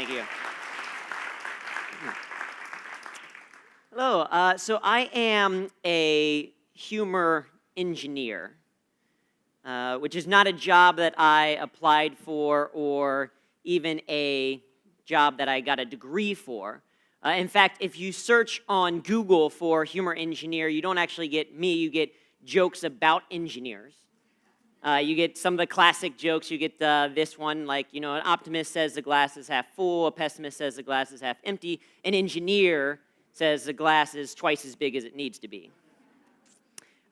Thank you. Hello. So I am a humor engineer, which is not a job that I applied for or even a job that I got a degree for. In fact, if you search on Google for humor engineer, you don't actually get me, you get jokes about engineers. You get some of the classic jokes. You get this one, like, an optimist says the glass is half full, a pessimist says the glass is half empty, an engineer says the glass is twice as big as it needs to be.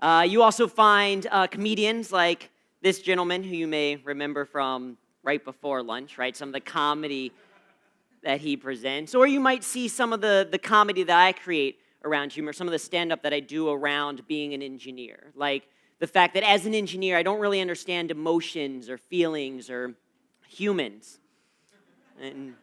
You also find comedians like this gentleman who you may remember from right before lunch, right? Some of the comedy that he presents. Or you might see some of the comedy that I create around humor, some of the stand-up that I do around being an engineer. Like the fact that as an engineer, I don't really understand emotions or feelings or humans. And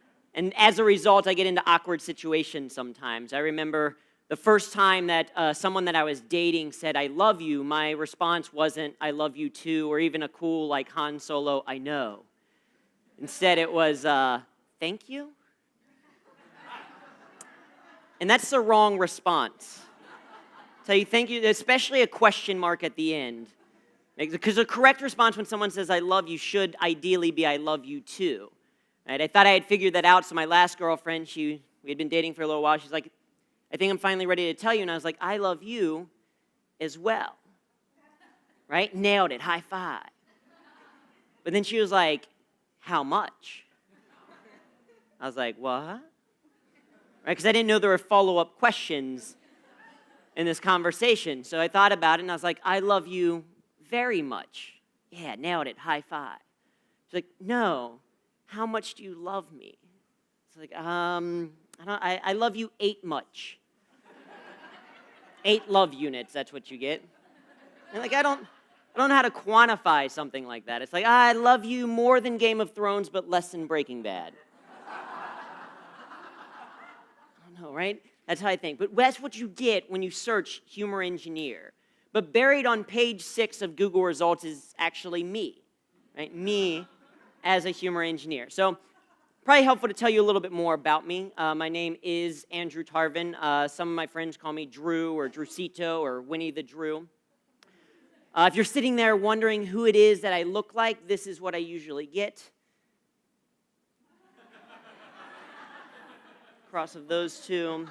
as a result, I get into awkward situations sometimes. I remember the first time that someone that I was dating said, "I love you," my response wasn't, "I love you too," or even a cool, like Han Solo, "I know." Instead, it was, "Thank you?" And that's the wrong response. Tell you thank you, especially a question mark at the end. Because the correct response when someone says, "I love you," should ideally be, "I love you too." Right? I thought I had figured that out, so my last girlfriend, we had been dating for a little while, she's like, "I think I'm finally ready to tell you," and I was like, "I love you as well." Right? Nailed it, high five. But then she was like, "How much?" I was like, "What?" Right? Because I didn't know there were follow-up questions in this conversation. So I thought about it, and I was like, "I love you very much." Yeah, nailed it, high five. She's like, "No, how much do you love me?" It's like, I love you 8 much. 8 love units, that's what you get. And like, I don't know how to quantify something like that. It's like, I love you more than Game of Thrones, but less than Breaking Bad. I don't know, right? That's how I think. But that's what you get when you search humor engineer. But buried on page 6 of Google results is actually me, right? Me as a humor engineer. So probably helpful to tell you a little bit more about me. My name is Andrew Tarvin. Some of my friends call me Drew or Drewcito or Winnie the Drew. If you're sitting there wondering who it is that I look like, this is what I usually get. Cross of those two.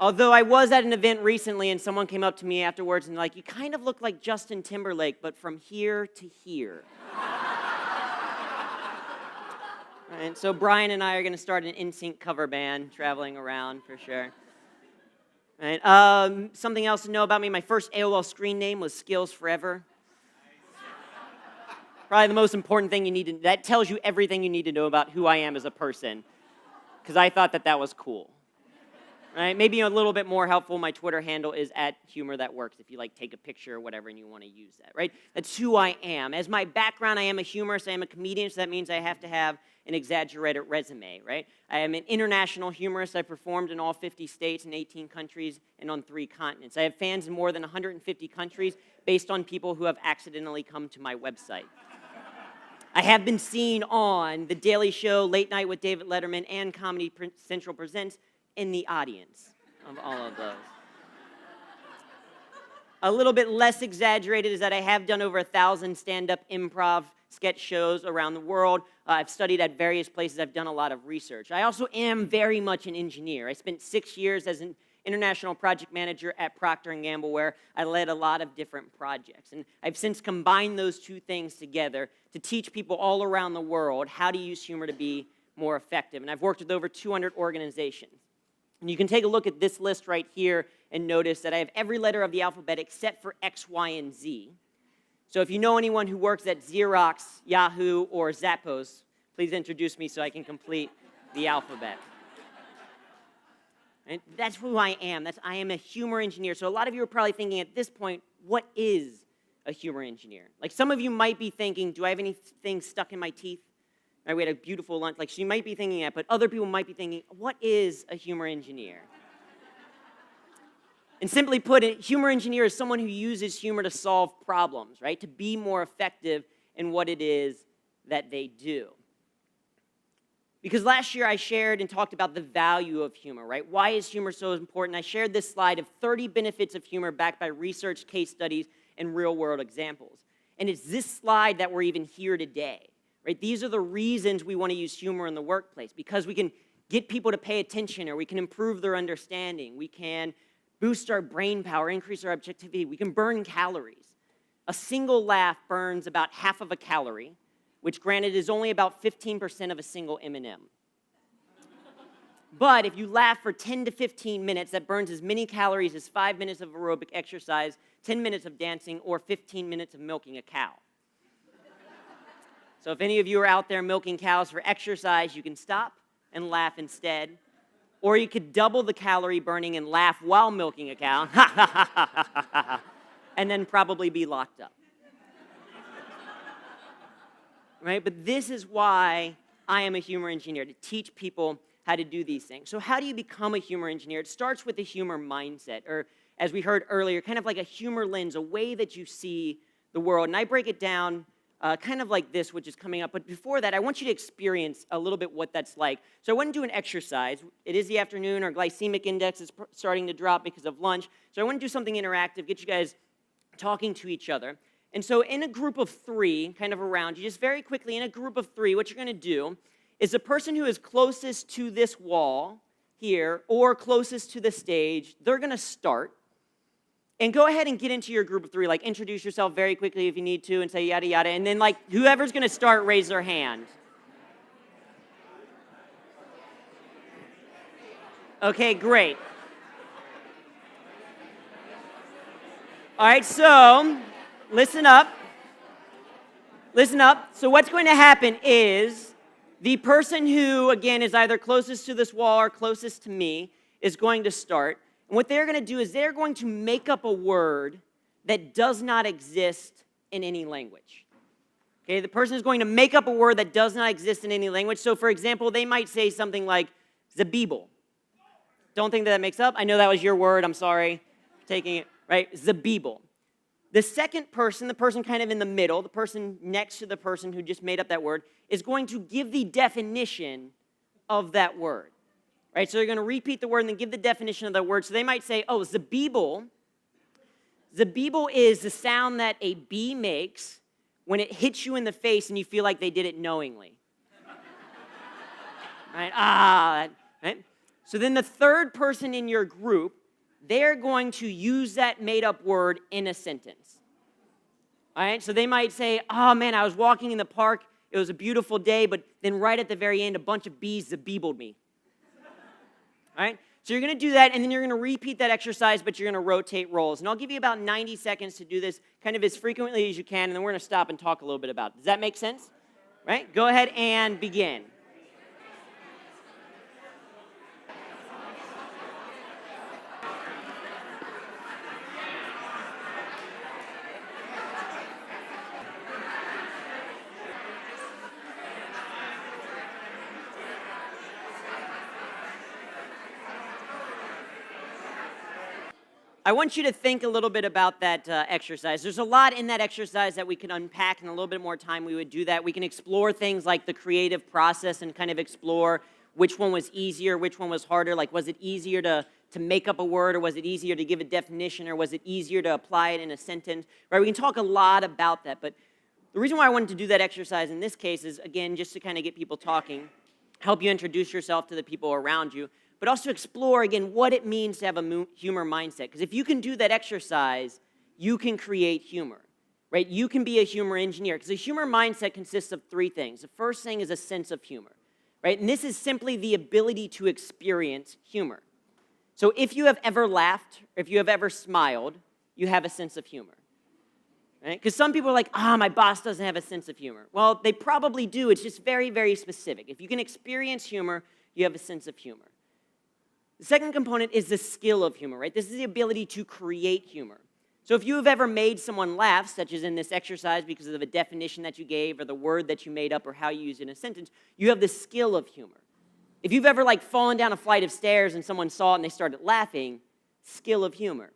Although I was at an event recently and someone came up to me afterwards and like, "You kind of look like Justin Timberlake, but from here to here." And so Brian and I are going to start an NSYNC cover band traveling around for sure. Right. Something else to know about me, my first AOL screen name was Skills Forever. Probably the most important thing that tells you everything you need to know about who I am as a person. Because I thought that was cool. Right? Maybe a little bit more helpful, my Twitter handle is @HumorThatWorks if you like take a picture or whatever and you want to use that, right? That's who I am. As my background, I am a humorist, I am a comedian, so that means I have to have an exaggerated resume, right? I am an international humorist. I performed in all 50 states and 18 countries and on 3 continents. I have fans in more than 150 countries based on people who have accidentally come to my website. I have been seen on The Daily Show, Late Night with David Letterman, and Comedy Central Presents in the audience of all of those. A little bit less exaggerated is that I have done over 1,000 stand-up improv sketch shows around the world. I've studied at various places. I've done a lot of research. I also am very much an engineer. I spent 6 years as an international project manager at Procter Gamble, where I led a lot of different projects. And I've since combined those two things together to teach people all around the world how to use humor to be more effective. And I've worked with over 200 organizations. And you can take a look at this list right here and notice that I have every letter of the alphabet except for X, Y, and Z. So if you know anyone who works at Xerox, Yahoo, or Zappos, please introduce me so I can complete the alphabet. And that's who I am. I am a humor engineer. So a lot of you are probably thinking at this point, what is a humor engineer? Like some of you might be thinking, do I have anything stuck in my teeth? Right, we had a beautiful lunch. Like, she might be thinking that, but other people might be thinking, what is a humor engineer? And simply put, a humor engineer is someone who uses humor to solve problems, right? To be more effective in what it is that they do. Because last year I shared and talked about the value of humor, right? Why is humor so important? I shared this slide of 30 benefits of humor backed by research, case studies, and real-world examples. And it's this slide that we're even here today, right? These are the reasons we want to use humor in the workplace, because we can get people to pay attention, or we can improve their understanding. We can boost our brain power, increase our objectivity. We can burn calories. A single laugh burns about half of a calorie, which granted is only about 15% of a single M&M. But if you laugh for 10 to 15 minutes, that burns as many calories as 5 minutes of aerobic exercise, 10 minutes of dancing, or 15 minutes of milking a cow. So if any of you are out there milking cows for exercise, you can stop and laugh instead. Or you could double the calorie burning and laugh while milking a cow, and then probably be locked up. Right? But this is why I am a humor engineer, to teach people how to do these things. So how do you become a humor engineer? It starts with a humor mindset, or as we heard earlier, kind of like a humor lens, a way that you see the world. And I break it down kind of like this, which is coming up. But before that, I want you to experience a little bit what that's like. So I want to do an exercise. It is the afternoon. Our glycemic index is starting to drop because of lunch. So I want to do something interactive, get you guys talking to each other. And so in a group of three, kind of around you, just very quickly, in a group of three, what you're going to do is the person who is closest to this wall here or closest to the stage, they're going to start. And go ahead and get into your group of three. Like, introduce yourself very quickly if you need to and say yada, yada. And then, like, whoever's going to start, raise their hand. Okay, great. All right, so listen up. Listen up. So what's going to happen is the person who, again, is either closest to this wall or closest to me is going to start. And what they're going to do is they're going to make up a word that does not exist in any language. Okay, the person is going to make up a word that does not exist in any language. So, for example, they might say something like Zabibel. Don't think that makes up. I know that was your word. I'm sorry for taking it, right? Zabibel. The second person, the person kind of in the middle, the person next to the person who just made up that word, is going to give the definition of that word. Right? So they're going to repeat the word and then give the definition of that word. So they might say, oh, Zabibel. Zabibel is the sound that a bee makes when it hits you in the face and you feel like they did it knowingly. Right? Right? So then the third person in your group, they're going to use that made-up word in a sentence. All right? So they might say, oh, man, I was walking in the park. It was a beautiful day, but then right at the very end, a bunch of bees Zabibeled me. All right? So you're going to do that, and then you're going to repeat that exercise, but you're going to rotate roles. And I'll give you about 90 seconds to do this kind of as frequently as you can, and then we're going to stop and talk a little bit about it. Does that make sense? Right? Go ahead and begin. I want you to think a little bit about that exercise. There's a lot in that exercise that we can unpack, in a little bit more time we would do that. We can explore things like the creative process and kind of explore which one was easier, which one was harder. Like, was it easier to make up a word, or was it easier to give a definition, or was it easier to apply it in a sentence? Right? We can talk a lot about that, but the reason why I wanted to do that exercise in this case is, again, just to kind of get people talking, help you introduce yourself to the people around you, but also explore, again, what it means to have a humor mindset. Because if you can do that exercise, you can create humor, right? You can be a humor engineer. Because a humor mindset consists of three things. The first thing is a sense of humor, right? And this is simply the ability to experience humor. So if you have ever laughed, or if you have ever smiled, you have a sense of humor, right? Because some people are like, my boss doesn't have a sense of humor. Well, they probably do. It's just very, very specific. If you can experience humor, you have a sense of humor. The second component is the skill of humor, right? This is the ability to create humor. So if you have ever made someone laugh, such as in this exercise because of a definition that you gave or the word that you made up or how you use it in a sentence, you have the skill of humor. If you've ever fallen down a flight of stairs and someone saw it and they started laughing, skill of humor,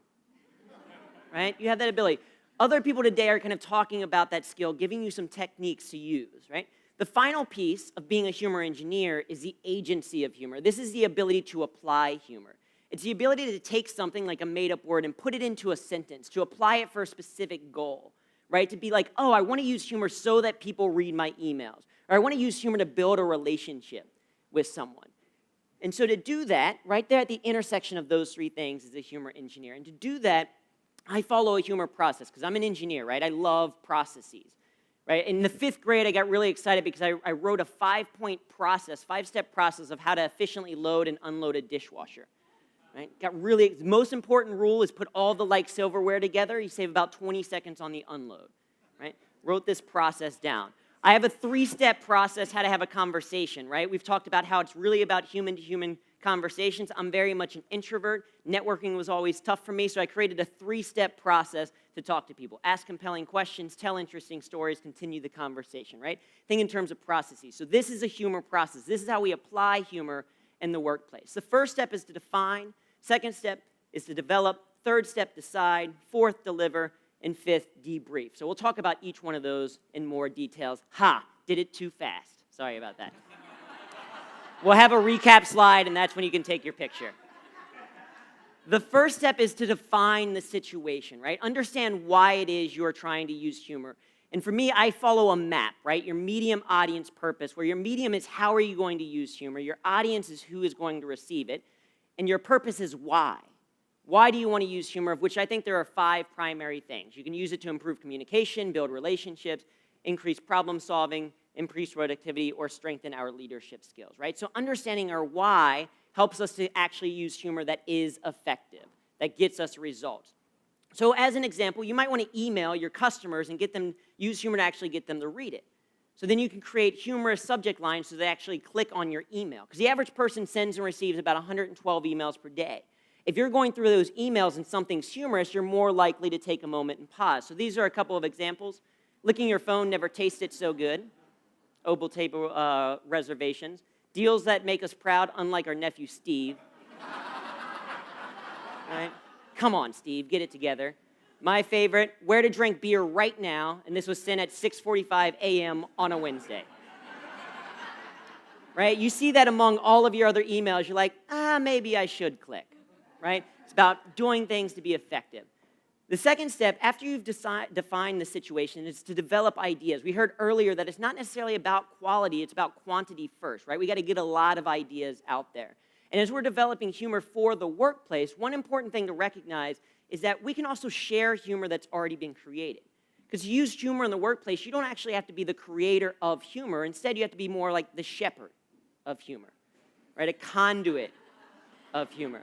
right? You have that ability. Other people today are kind of talking about that skill, giving you some techniques to use, right? The final piece of being a humor engineer is the agency of humor. This is the ability to apply humor. It's the ability to take something like a made-up word and put it into a sentence, to apply it for a specific goal, right? To be like, oh, I want to use humor so that people read my emails, or I want to use humor to build a relationship with someone. And so to do that, right there at the intersection of those three things is a humor engineer. And to do that, I follow a humor process, because I'm an engineer, right? I love processes. Right? In the 5th grade, I got really excited because I wrote a 5-step process of how to efficiently load and unload a dishwasher. Right? The most important rule is put all the like silverware together. You save about 20 seconds on the unload. Right? Wrote this process down. I have a 3-step process how to have a conversation. Right? We've talked about how it's really about human-to-human conversations. I'm very much an introvert. Networking was always tough for me, so I created a 3-step process to talk to people. Ask compelling questions, tell interesting stories, continue the conversation, right? Think in terms of processes. So this is a humor process. This is how we apply humor in the workplace. The first step is to define. Second step is to develop. Third step, decide. Fourth, deliver. And fifth, debrief. So we'll talk about each one of those in more details. Did it too fast. Sorry about that. We'll have a recap slide, and that's when you can take your picture. The first step is to define the situation, right? Understand why it is you're trying to use humor. And for me, I follow a map, right? Your medium, audience, purpose, where your medium is how are you going to use humor, your audience is who is going to receive it, and your purpose is why. Why do you want to use humor, of which I think there are 5 primary things. You can use it to improve communication, build relationships, increase problem solving, increase productivity, or strengthen our leadership skills, right? So understanding our why helps us to actually use humor that is effective, that gets us results. So as an example, you might want to email your customers and use humor to actually get them to read it. So then you can create humorous subject lines so they actually click on your email. Because the average person sends and receives about 112 emails per day. If you're going through those emails and something's humorous, you're more likely to take a moment and pause. So these are a couple of examples. Licking your phone never tasted so good. Opal table reservations. Deals that make us proud, unlike our nephew Steve. Right? Come on, Steve, get it together. My favorite, where to drink beer right now, and this was sent at 6:45 a.m. on a Wednesday. Right? You see that among all of your other emails, you're like, maybe I should click. Right? It's about doing things to be effective. The second step, after you've defined the situation, is to develop ideas. We heard earlier that it's not necessarily about quality, it's about quantity first, right? We got to get a lot of ideas out there. And as we're developing humor for the workplace, one important thing to recognize is that we can also share humor that's already been created. Because to use humor in the workplace, you don't actually have to be the creator of humor. Instead, you have to be more like the shepherd of humor, right? A conduit of humor.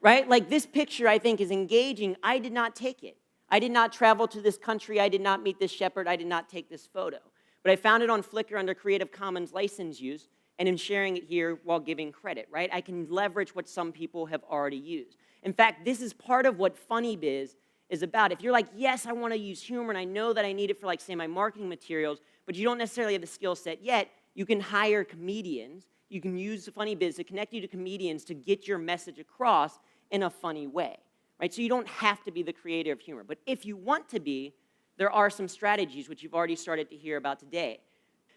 Right? Like this picture, I think, is engaging. I did not take it. I did not travel to this country. I did not meet this shepherd. I did not take this photo. But I found it on Flickr under Creative Commons license use, and am sharing it here while giving credit, right? I can leverage what some people have already used. In fact, this is part of what FunnyBizz is about. If you're like, yes, I want to use humor, and I know that I need it for, like, say, my marketing materials, but you don't necessarily have the skill set yet, you can hire comedians. You can use FunnyBizz to connect you to comedians to get your message across in a funny way, right? So you don't have to be the creator of humor. But if you want to be, there are some strategies which you've already started to hear about today.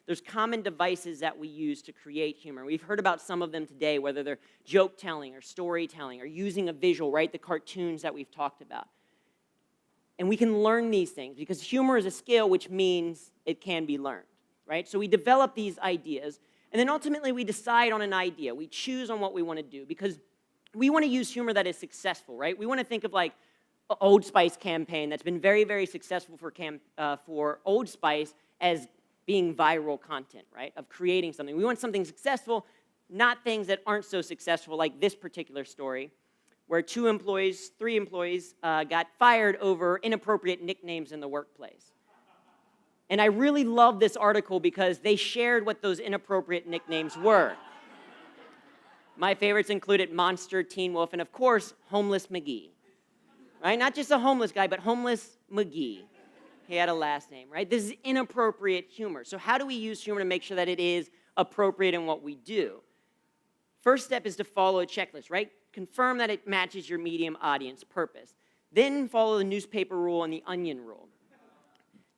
There's common devices that we use to create humor. We've heard about some of them today, whether they're joke telling or storytelling or using a visual, right? The cartoons that we've talked about. And we can learn these things because humor is a skill, which means it can be learned, right? So we develop these ideas, and then ultimately we decide on an idea. We choose on what we want to do because we want to use humor that is successful, right? We want to think of like Old Spice campaign that's been very, very successful for Old Spice as being viral content, right? Of creating something. We want something successful, not things that aren't so successful like this particular story where 3 employees got fired over inappropriate nicknames in the workplace. And I really love this article because they shared what those inappropriate nicknames were. My favorites included Monster, Teen Wolf, and of course, Homeless McGee. Right? Not just a homeless guy, but Homeless McGee. He had a last name, right? This is inappropriate humor. So how do we use humor to make sure that it is appropriate in what we do? First step is to follow a checklist, right? Confirm that it matches your medium audience purpose. Then follow the newspaper rule and the onion rule.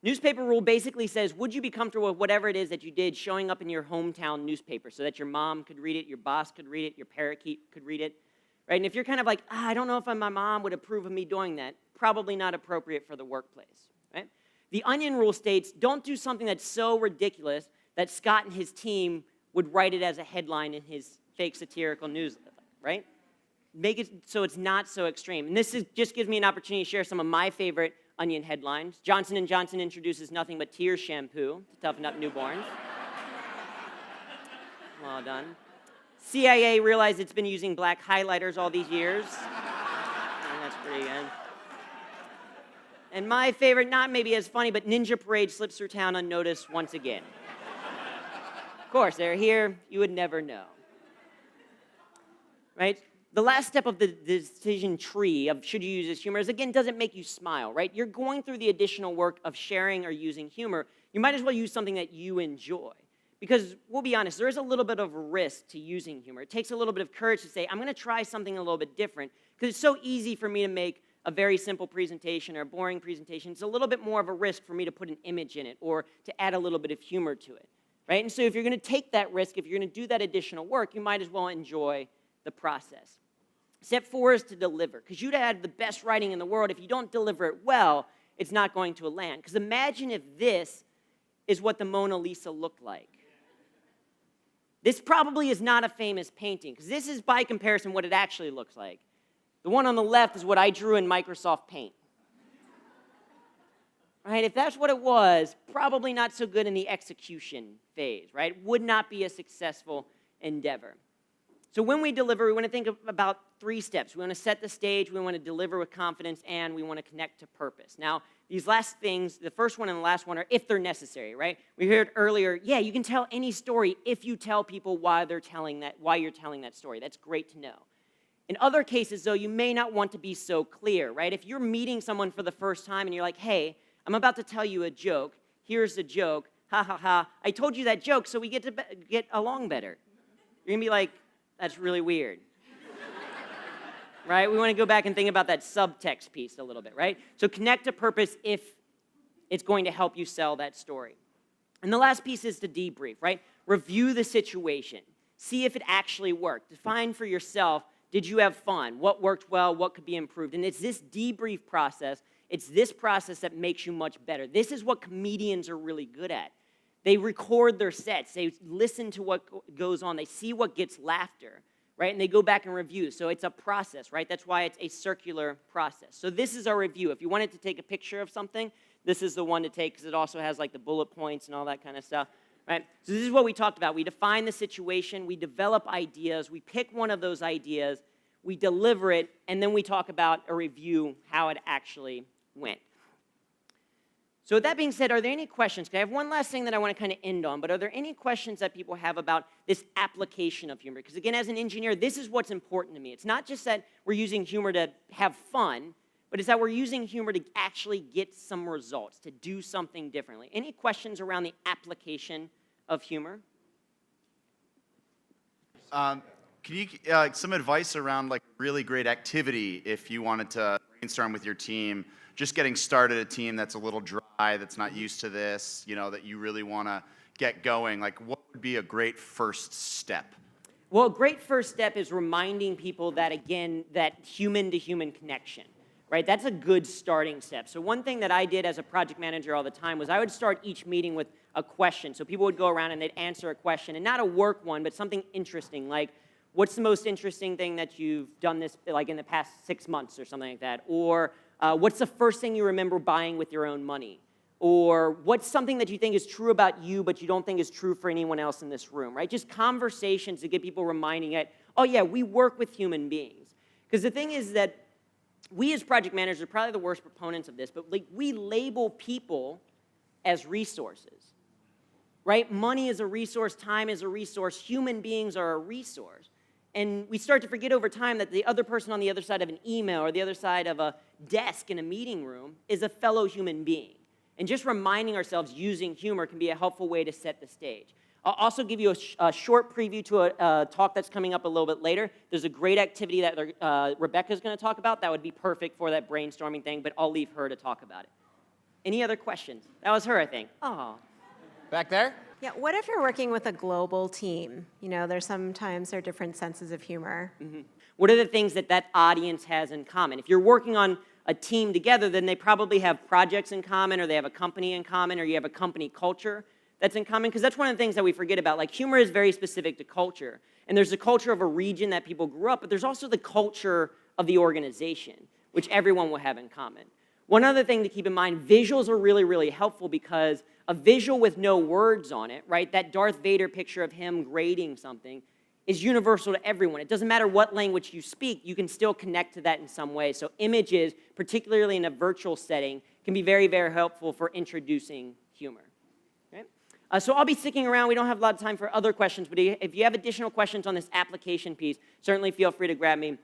Newspaper rule basically says, would you be comfortable with whatever it is that you did showing up in your hometown newspaper so that your mom could read it, your boss could read it, your parakeet could read it, right? And if you're kind of like, I don't know if my mom would approve of me doing that, probably not appropriate for the workplace, right? The Onion rule states, don't do something that's so ridiculous that Scott and his team would write it as a headline in his fake satirical newsletter, right? Make it so it's not so extreme. And this just gives me an opportunity to share some of my favorite Onion headlines. Johnson & Johnson introduces nothing but tears shampoo to toughen up newborns. Well done. CIA realized it's been using black highlighters all these years. And that's pretty good. And my favorite, not maybe as funny, but Ninja Parade slips through town unnoticed once again. Of course, they're here. You would never know. Right? The last step of the decision tree of should you use this humor is, again, does it make you smile, right? You're going through the additional work of sharing or using humor. You might as well use something that you enjoy. Because we'll be honest, there is a little bit of risk to using humor. It takes a little bit of courage to say, I'm going to try something a little bit different. Because it's so easy for me to make a very simple presentation or a boring presentation. It's a little bit more of a risk for me to put an image in it or to add a little bit of humor to it, right? And so if you're going to take that risk, if you're going to do that additional work, you might as well enjoy the process. Step 4 is to deliver, because you'd have the best writing in the world. If you don't deliver it well, it's not going to land. Because imagine if this is what the Mona Lisa looked like. This probably is not a famous painting, because this is, by comparison, what it actually looks like. The one on the left is what I drew in Microsoft Paint. Right? If that's what it was, probably not so good in the execution phase, right? Would not be a successful endeavor. So when we deliver, we want to think about 3 steps. We want to set the stage, we want to deliver with confidence, and we want to connect to purpose. Now, these last things, the first one and the last one, are if they're necessary, right? We heard earlier, yeah, you can tell any story if you tell people why you're telling that story. That's great to know. In other cases, though, you may not want to be so clear, right? If you're meeting someone for the first time and you're like, hey, I'm about to tell you a joke. Here's the joke. Ha, ha, ha. I told you that joke so we get to get along better. You're going to be like, that's really weird. Right? We want to go back and think about that subtext piece a little bit, right? So connect to purpose if it's going to help you sell that story. And the last piece is to debrief, right? Review the situation. See if it actually worked. Define for yourself, did you have fun? What worked well? What could be improved? And it's this debrief process, it's this process that makes you much better. This is what comedians are really good at. They record their sets. They listen to what goes on. They see what gets laughter, right? And they go back and review. So it's a process, right? That's why it's a circular process. So this is our review. If you wanted to take a picture of something, this is the one to take because it also has like the bullet points and all that kind of stuff, right? So this is what we talked about. We define the situation. We develop ideas. We pick one of those ideas. We deliver it. And then we talk about a review, how it actually went. So with that being said, are there any questions? Because I have one last thing that I want to kind of end on, but are there any questions that people have about this application of humor? Because again, as an engineer, this is what's important to me. It's not just that we're using humor to have fun, but it's that we're using humor to actually get some results, to do something differently. Any questions around the application of humor? Can you some advice around like really great activity if you wanted to brainstorm with your team? Just getting started, a team that's a little dry, that's not used to this, you know, that you really want to get going, like what would be a great first step? Well, a great first step is reminding people that, again, that human-to-human connection, right? That's a good starting step. So one thing that I did as a project manager all the time was I would start each meeting with a question. So people would go around and they'd answer a question, and not a work one, but something interesting, like, what's the most interesting thing that you've done this, like in the past 6 months or something like that? Or what's the first thing you remember buying with your own money? Or what's something that you think is true about you but you don't think is true for anyone else in this room, right? Just conversations to get people reminding it, oh yeah, we work with human beings. Because the thing is that we as project managers are probably the worst proponents of this, but like we label people as resources, right? Money is a resource, time is a resource, human beings are a resource. And we start to forget over time that the other person on the other side of an email or the other side of a desk in a meeting room is a fellow human being. And just reminding ourselves using humor can be a helpful way to set the stage. I'll also give you a short preview to a talk that's coming up a little bit later. There's a great activity that Rebecca's going to talk about that would be perfect for that brainstorming thing, but I'll leave her to talk about it. Any other questions? That was her, I think. Oh. Back there? Yeah, what if you're working with a global team? You know, there are different senses of humor. What are the things that that audience has in common? If you're working on a team together, then they probably have projects in common, or they have a company in common, or you have a company culture that's in common, because that's one of the things that we forget about. Like, humor is very specific to culture, and there's the culture of a region that people grew up, but there's also the culture of the organization, which everyone will have in common. One other thing to keep in mind, visuals are really, really helpful, because a visual with no words on it, right, that Darth Vader picture of him grading something, is universal to everyone. It doesn't matter what language you speak, you can still connect to that in some way. So images, particularly in a virtual setting, can be very, very helpful for introducing humor. Okay? So I'll be sticking around. We don't have a lot of time for other questions, but if you have additional questions on this application piece, certainly feel free to grab me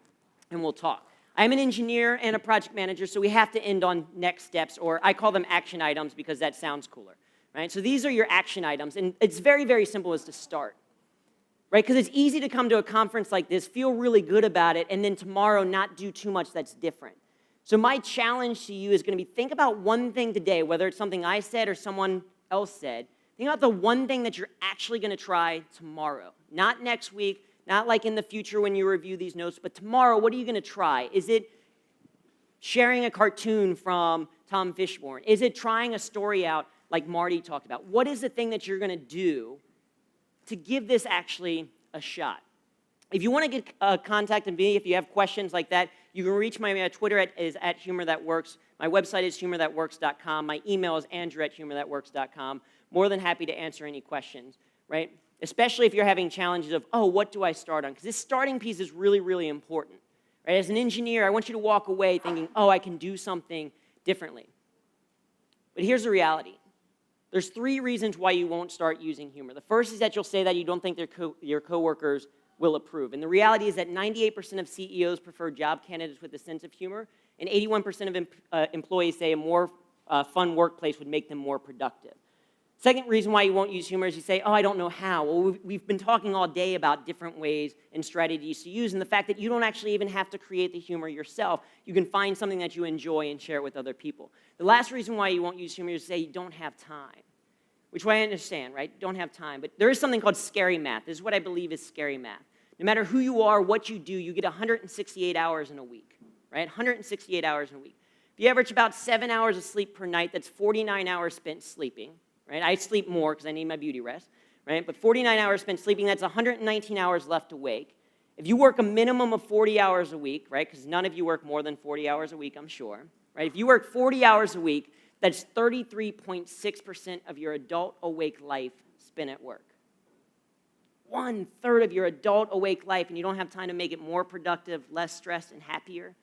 and we'll talk. I'm an engineer and a project manager, so we have to end on next steps, or I call them action items because that sounds cooler. Right? So these are your action items, and it's very, very simple as to start. Right? Because it's easy to come to a conference like this, feel really good about it, and then tomorrow not do too much that's different. So my challenge to you is going to be, think about one thing today, whether it's something I said or someone else said. Think about the one thing that you're actually going to try tomorrow. Not next week, not like in the future when you review these notes, but tomorrow, what are you going to try? Is it sharing a cartoon from Tom Fishburne? Is it trying a story out like Marty talked about? What is the thing that you're going to do to give this actually a shot? If you want to get contact with me, if you have questions like that, you can reach my Twitter is @humorthatworks. My website is humorthatworks.com. My email is andrew@humorthatworks.com. More than happy to answer any questions, right? Especially if you're having challenges of, oh, what do I start on? Because this starting piece is really, really important. Right? As an engineer, I want you to walk away thinking, oh, I can do something differently. But here's the reality. There's 3 reasons why you won't start using humor. The first is that you'll say that you don't think your coworkers will approve. And the reality is that 98% of CEOs prefer job candidates with a sense of humor, and 81% of employees say a more fun workplace would make them more productive. Second reason why you won't use humor is you say, oh, I don't know how. Well, we've been talking all day about different ways and strategies to use, and the fact that you don't actually even have to create the humor yourself. You can find something that you enjoy and share it with other people. The last reason why you won't use humor is to say you don't have time, which I understand, right? Don't have time. But there is something called scary math. This is what I believe is scary math. No matter who you are, what you do, you get 168 hours in a week, right? 168 hours in a week. If you average about 7 hours of sleep per night, that's 49 hours spent sleeping. Right? I sleep more because I need my beauty rest, right? But 49 hours spent sleeping, that's 119 hours left awake. If you work a minimum of 40 hours a week, right? Because none of you work more than 40 hours a week, I'm sure, right? If you work 40 hours a week, that's 33.6% of your adult awake life spent at work. 1/3 of your adult awake life, and you don't have time to make it more productive, less stressed, and happier.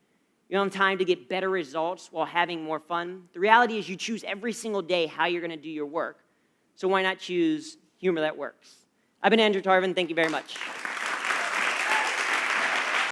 You don't have time to get better results while having more fun. The reality is you choose every single day how you're going to do your work. So why not choose humor that works? I've been Andrew Tarvin. Thank you very much.